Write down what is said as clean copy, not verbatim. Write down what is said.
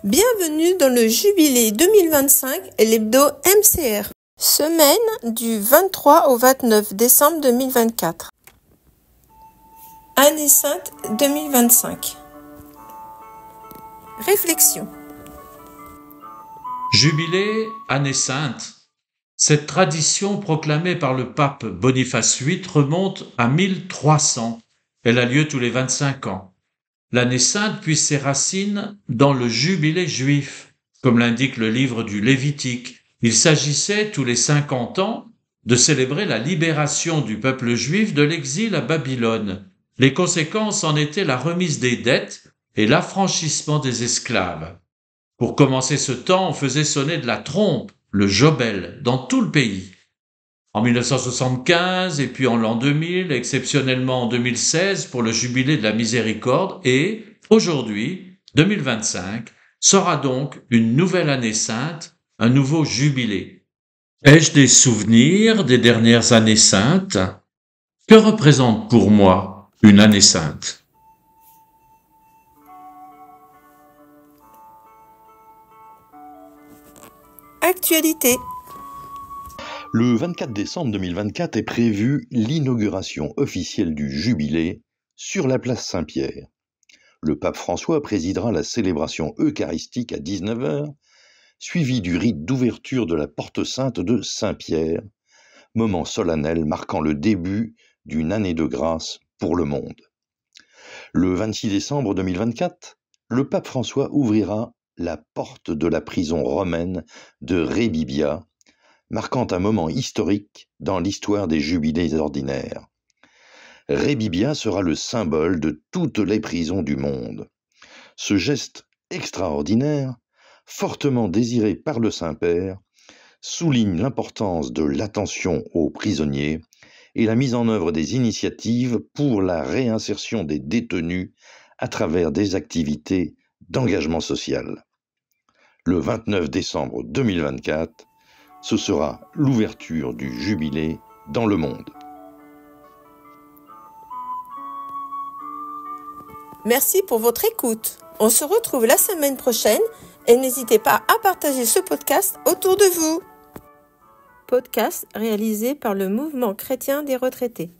Bienvenue dans le Jubilé 2025 et l'hebdo MCR. Semaine du 23 au 29 décembre 2024. Année sainte 2025. Réflexion. Jubilé, année sainte. Cette tradition proclamée par le pape Boniface VIII remonte à 1300. Elle a lieu tous les 25 ans. L'année sainte puise ses racines dans le jubilé juif, comme l'indique le livre du Lévitique. Il s'agissait tous les 50 ans de célébrer la libération du peuple juif de l'exil à Babylone. Les conséquences en étaient la remise des dettes et l'affranchissement des esclaves. Pour commencer ce temps, on faisait sonner de la trompe, le jobel, dans tout le pays. En 1975 et puis en l'an 2000, exceptionnellement en 2016 pour le jubilé de la miséricorde et, aujourd'hui, 2025, sera donc une nouvelle année sainte, un nouveau jubilé. Ai-je des souvenirs des dernières années saintes? Que représente pour moi une année sainte? Actualité. Le 24 décembre 2024 est prévue l'inauguration officielle du Jubilé sur la place Saint-Pierre. Le pape François présidera la célébration eucharistique à 19h, suivie du rite d'ouverture de la porte sainte de Saint-Pierre, moment solennel marquant le début d'une année de grâce pour le monde. Le 26 décembre 2024, le pape François ouvrira la porte de la prison romaine de Rebibbia, marquant un moment historique dans l'histoire des jubilés ordinaires. Rebibbia sera le symbole de toutes les prisons du monde. Ce geste extraordinaire, fortement désiré par le Saint-Père, souligne l'importance de l'attention aux prisonniers et la mise en œuvre des initiatives pour la réinsertion des détenus à travers des activités d'engagement social. Le 29 décembre 2024, ce sera l'ouverture du Jubilé dans le monde. Merci pour votre écoute. On se retrouve la semaine prochaine et n'hésitez pas à partager ce podcast autour de vous. Podcast réalisé par le Mouvement chrétien des retraités.